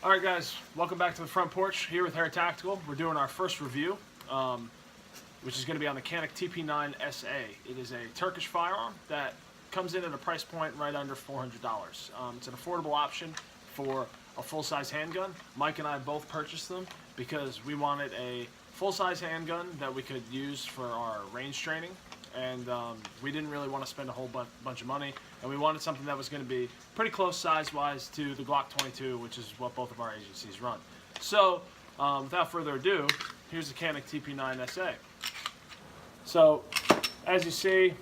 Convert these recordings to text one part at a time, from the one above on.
Alright guys, welcome back to the front porch here with Hair Tactical. We're doing our first review, which is going to be on the Canik TP9SA. It is a Turkish firearm that comes in at a price point right under $400. It's an affordable option for a full-size handgun. Mike and I both purchased them because we wanted a full-size handgun that we could use for our range training, and we didn't really want to spend a whole bunch of money, and we wanted something that was going to be pretty close size-wise to the Glock 22, which is what both of our agencies run. So, without further ado, here's the Canik TP9SA. So, as you see,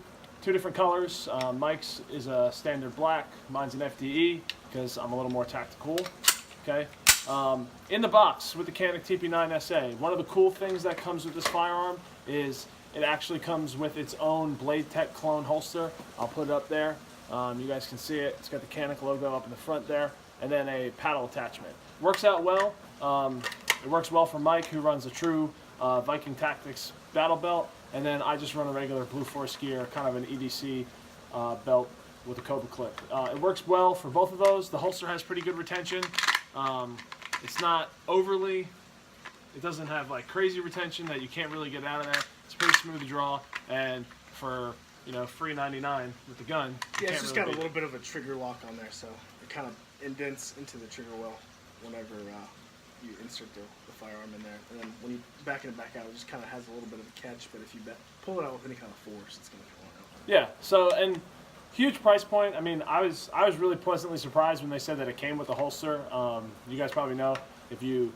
two different colors. Mike's is a standard black, mine's an FDE, because I'm a little more tactical. Okay. In the box with the Canik TP9SA, one of the cool things that comes with this firearm is it actually comes with its own Blade Tech clone holster. I'll put it up there. You guys can see it. It's got the Canik logo up in the front there, and then a paddle attachment. Works out well. It works well for Mike, who runs a true Viking Tactics battle belt, and then I just run a regular Blue Force gear, kind of an EDC belt with a Cobra clip. It works well for both of those. The holster has pretty good retention. It's not overly, it doesn't have like crazy retention that you can't really get out of there. It's a pretty smooth draw, and for, you know, $3.99 with the gun. Yeah, it's just got a little bit of a trigger lock on there, so it kind of indents into the trigger well whenever you insert the firearm in there. And then when you back it back out, it just kind of has a little bit of a catch, but if you pull it out with any kind of force, it's going to come out. Yeah, so, and huge price point. I mean, I was really pleasantly surprised when they said that it came with a holster. You guys probably know, if you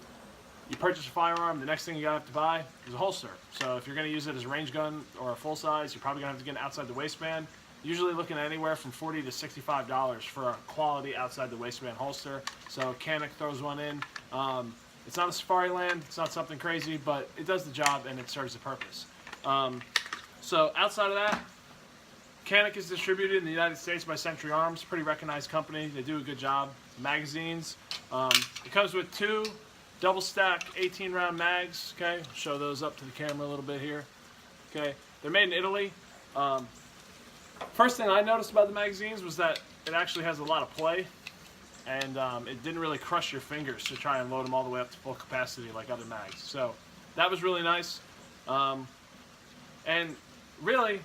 purchase a firearm, the next thing you have to buy is a holster. So if you're going to use it as a range gun or a full size, you're probably going to have to get it outside the waistband. Usually looking at anywhere from $40 to $65 for a quality outside the waistband holster. So Canik throws one in. It's not a Safariland, it's not something crazy, but it does the job and it serves the purpose. So outside of that, Canik is distributed in the United States by Century Arms, pretty recognized company. They do a good job. Magazines, it comes with two double stack 18 round mags. Okay, I'll show those up to the camera a little bit here. Okay, they're made in Italy. First thing I noticed about the magazines was that it actually has a lot of play, and it didn't really crush your fingers to try and load them all the way up to full capacity like other mags. So that was really nice. And really,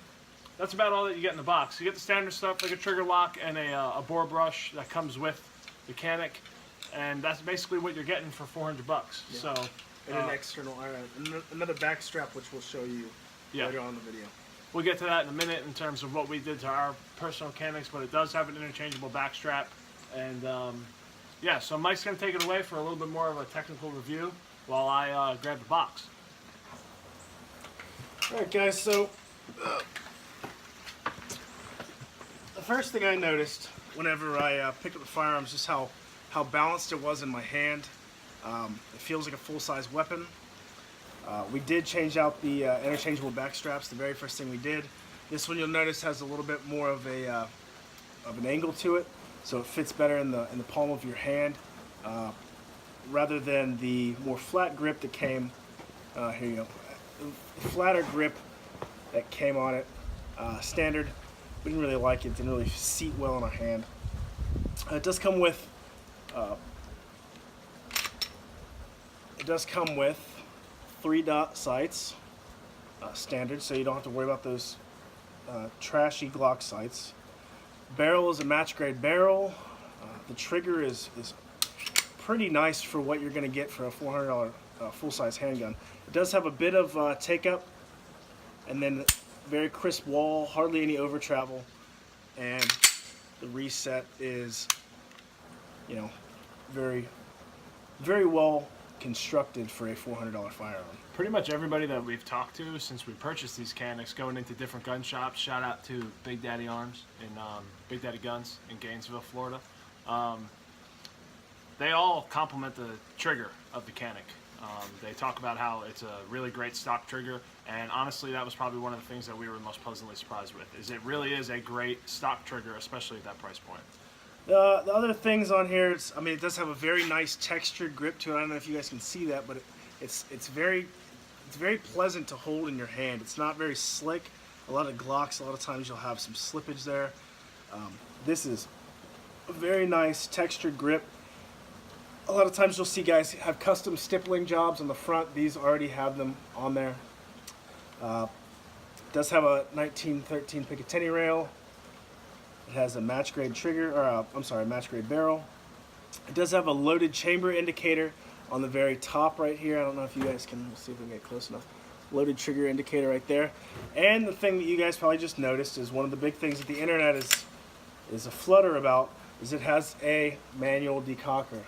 that's about all that you get in the box. You get the standard stuff like a trigger lock and a bore brush that comes with the Canik, and that's basically what you're getting for $400. Yeah. So, and an external, another back strap, which we'll show you later on in the video. We'll get to that in a minute in terms of what we did to our personal Caniks, but it does have an interchangeable back strap. And yeah, so Mike's going to take it away for a little bit more of a technical review while I grab the box. All right, guys, so the first thing I noticed whenever I picked up the firearm is just how balanced it was in my hand. It feels like a full-size weapon. We did change out the interchangeable back straps the very first thing we did. This one, you'll notice, has a little bit more of an angle to it, so it fits better in the palm of your hand, rather than the more flat grip that came. Here you go. The flatter grip that came on it, standard. We didn't really like it. Didn't really seat well in our hand. It does come with 3-dot sights, standard, so you don't have to worry about those trashy Glock sights. Barrel is a match grade barrel. The trigger is pretty nice for what you're going to get for a $400 full-size handgun. It does have a bit of take-up, and then very crisp wall, hardly any over travel, and the reset is, you know, very, very well constructed for a $400 firearm. Pretty much everybody that we've talked to since we purchased these Caniks going into different gun shops, shout out to Big Daddy Arms and Big Daddy Guns in Gainesville, Florida. They all compliment the trigger of the Canik. They talk about how it's a really great stock trigger, and honestly that was probably one of the things that we were most pleasantly surprised with, is it really is a great stock trigger, especially at that price point. The other things on here, I mean, it does have a very nice textured grip to it. I don't know if you guys can see that, but it's very pleasant to hold in your hand. It's not very slick. A lot of Glocks, a lot of times you'll have some slippage there. This is a very nice textured grip. a lot of times you'll see guys have custom stippling jobs on the front. These already have them on there. It does have a 1913 Picatinny rail. It has a match grade trigger, or match grade barrel. It does have a loaded chamber indicator on the very top right here. I don't know if you guys can, see if we can get close enough. Loaded trigger indicator right there. And the thing that you guys probably just noticed is one of the big things that the internet is a flutter about is it has a manual decocker.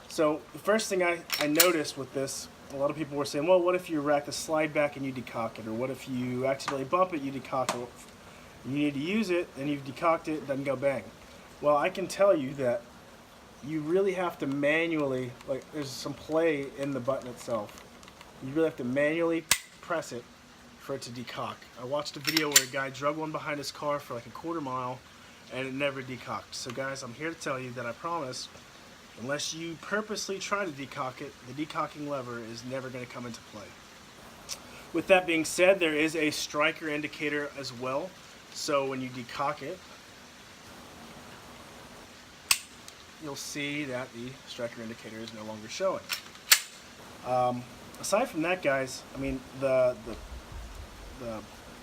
So the first thing I noticed with this, a lot of people were saying, well, what if you rack the slide back and you decock it? Or what if you accidentally bump it, you decock it? You need to use it, and you've decocked it, it doesn't go bang. Well, I can tell you that you really have to manually, like there's some play in the button itself. You really have to manually press it for it to decock. I watched a video where a guy drug one behind his car for like a quarter mile and it never decocked. So guys, I'm here to tell you that I promise, unless you purposely try to decock it, the decocking lever is never going to come into play. With that being said, there is a striker indicator as well. So when you decock it, you'll see that the striker indicator is no longer showing. Aside from that, guys, I mean the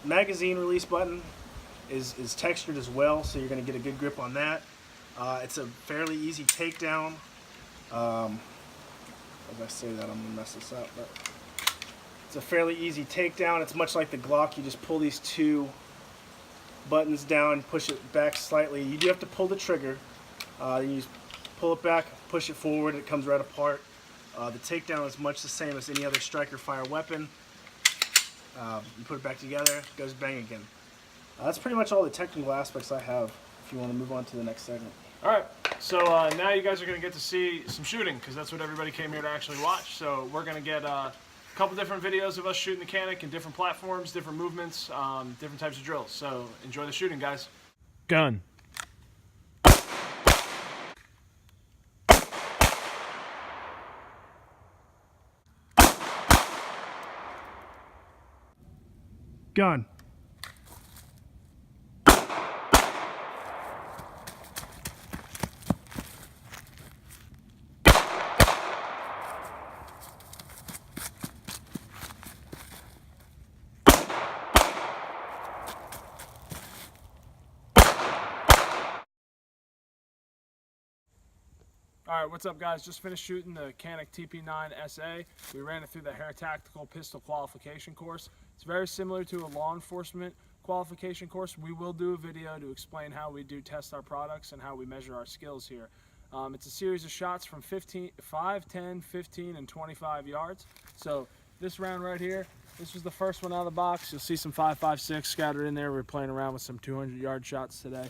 magazine release button is textured as well, so you're going to get a good grip on that. It's a fairly easy takedown. As I say that, I'm going to mess this up, but it's a fairly easy takedown. It's much like the Glock. You just pull these two buttons down, push it back slightly. You do have to pull the trigger. You just pull it back, push it forward, it comes right apart. The takedown is much the same as any other striker fire weapon. You put it back together, it goes bang again. That's pretty much all the technical aspects I have, if you want to move on to the next segment. Alright, so now you guys are going to get to see some shooting, because that's what everybody came here to actually watch. So we're going to get a couple different videos of us shooting the Canik in different platforms, different movements, different types of drills. So enjoy the shooting, guys. Gun. Gun. Alright, what's up guys? Just finished shooting the Canik TP9SA. We ran it through the Hair Tactical Pistol Qualification course. It's very similar to a law enforcement qualification course. We will do a video to explain how we do test our products and how we measure our skills here. It's a series of shots from 5, 10, 15, and 25 yards. So this round right here, this was the first one out of the box. You'll see some 5.56 scattered in there. We're playing around with some 200-yard shots today.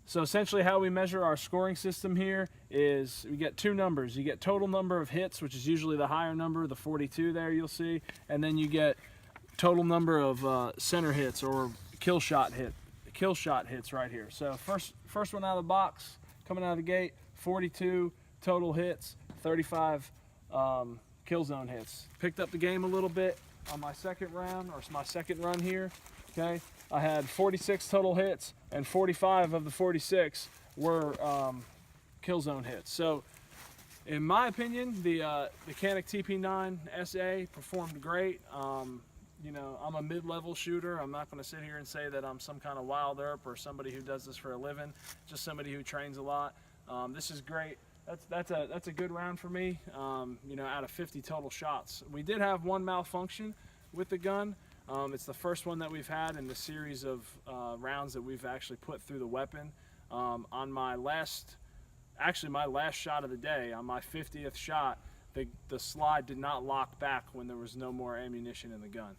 So essentially how we measure our scoring system here is we get two numbers. You get total number of hits, which is usually the higher number, the 42 there you'll see, and then you get total number of center hits or kill shot hits right here. So first one out of the box, coming out of the gate, 42 total hits, 35 kill zone hits. Picked up the game a little bit on my second round, or my second run here. Okay, I had 46 total hits, and 45 of the 46 were kill zone hits. So, in my opinion, the Canik TP9SA performed great. You know, I'm a mid-level shooter. I'm not going to sit here and say that I'm some kind of wild herp or somebody who does this for a living. Just somebody who trains a lot. This is great. That's a good round for me. You know, out of 50 total shots, we did have one malfunction with the gun. It's the first one that we've had in the series of rounds that we've actually put through the weapon. On my last shot of the day, on my 50th shot, the slide did not lock back when there was no more ammunition in the gun.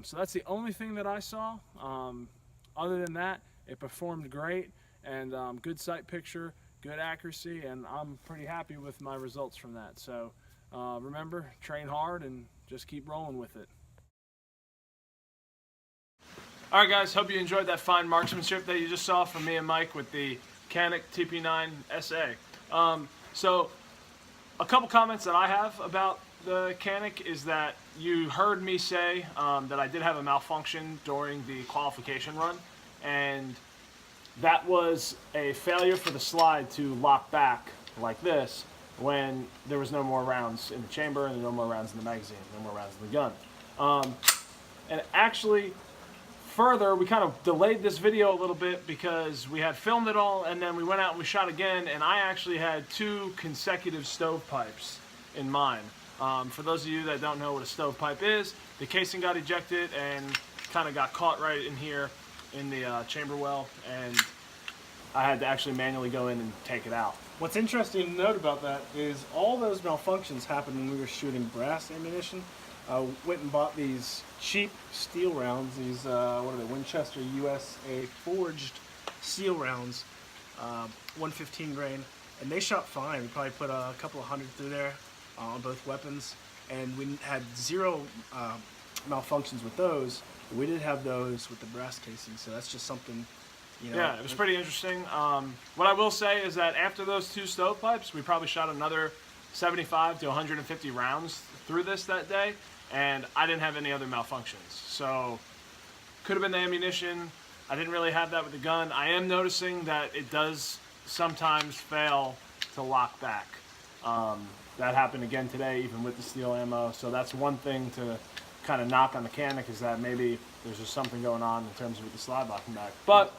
So that's the only thing that I saw. Other than that, it performed great, and good sight picture, good accuracy, and I'm pretty happy with my results from that. So remember, train hard and just keep rolling with it. Alright guys, hope you enjoyed that fine marksmanship that you just saw from me and Mike with the Canik TP9SA. So, a couple comments that I have about the Canik is that you heard me say that I did have a malfunction during the qualification run, and that was a failure for the slide to lock back like this when there was no more rounds in the chamber and no more rounds in the magazine, no more rounds in the gun. And actually, further, we kind of delayed this video a little bit because we had filmed it all and then we went out and we shot again, and I actually had 2 consecutive stovepipes in mine. For those of you that don't know what a stovepipe is, the casing got ejected and kind of got caught right in here in the chamber well, and I had to actually manually go in and take it out. What's interesting to note about that is all those malfunctions happened when we were shooting brass ammunition. Went and bought these cheap steel rounds, these, what are they, Winchester USA forged steel rounds, 115 grain, and they shot fine. We probably put a couple of hundred through there on both weapons, and we had 0 malfunctions with those. But we did have those with the brass casing, so that's just something, you know. Yeah, it was pretty interesting. What I will say is that after those 2 stovepipes, we probably shot another 75 to 150 rounds through this that day, and I didn't have any other malfunctions. So, could have been the ammunition. I didn't really have that with the gun. I am noticing that it does sometimes fail to lock back. That happened again today, even with the steel ammo. So that's one thing to kind of knock on the Canik, is that maybe there's just something going on in terms of with the slide locking back. But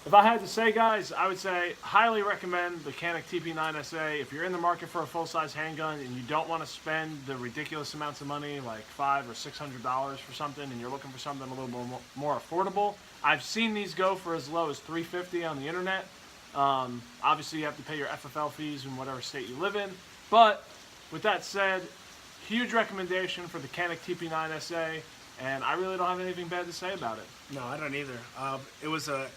if I had to say, guys, I would say highly recommend the Canik TP9SA. If you're in the market for a full-size handgun and you don't want to spend the ridiculous amounts of money, like $500 or $600 for something, and you're looking for something a little more affordable, I've seen these go for as low as $350 on the internet. Obviously, you have to pay your FFL fees in whatever state you live in. But with that said, huge recommendation for the Canik TP9SA, and I really don't have anything bad to say about it. No, I don't either. It was a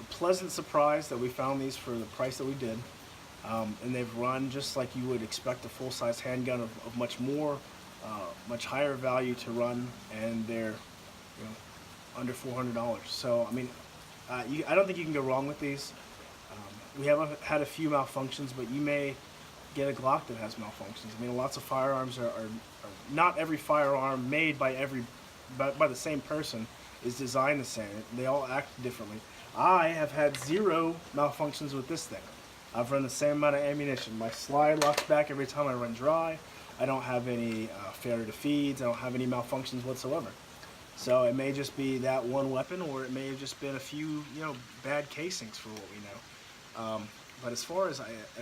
pleasant surprise that we found these for the price that we did, and they've run just like you would expect a full-size handgun of much more, much higher value to run, and they're, you know, under $400. So I mean, I don't think you can go wrong with these. We have had a few malfunctions, but you may get a Glock that has malfunctions. I mean, lots of firearms are not every firearm made by the same person is designed the same. They all act differently. I have had 0 malfunctions with this thing. I've run the same amount of ammunition. My slide locks back every time I run dry. I don't have any failure to feeds. I don't have any malfunctions whatsoever. So it may just be that one weapon, or it may have just been a few, you know, bad casings for what we know. But as far as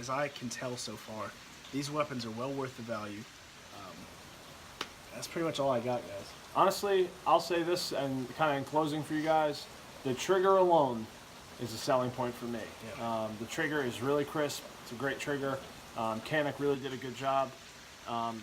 I can tell so far, these weapons are well worth the value. That's pretty much all I got, guys. Honestly, I'll say this, and kind of in closing for you guys, the trigger alone is a selling point for me. Yeah. The trigger is really crisp. It's a great trigger. Canik really did a good job.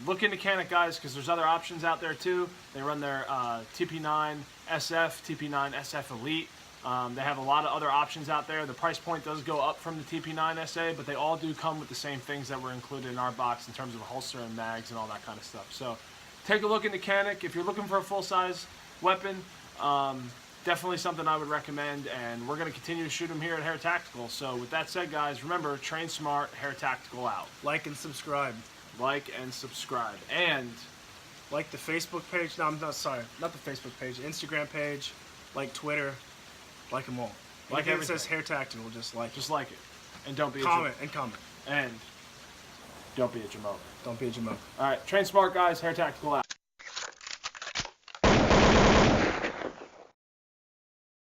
Look into Canik, guys, because there's other options out there too. They run their TP9SF, TP9SF Elite. They have a lot of other options out there. The price point does go up from the TP9SA, but they all do come with the same things that were included in our box in terms of a holster and mags and all that kind of stuff. So take a look into Canik. If you're looking for a full-size weapon, definitely something I would recommend, and we're going to continue to shoot them here at Hair Tactical. So with that said, guys, remember, train smart, Hair Tactical out. Like and subscribe. Like and subscribe. And like the Facebook page. No, I'm not sorry. Not the Facebook page. Instagram page. Like Twitter. Like them all. Like everything everything. that says Hair Tactical, just like it. And don't be comment. And don't be a jamoke. Don't be a jamoke. All right, train smart, guys. Hair Tactical out.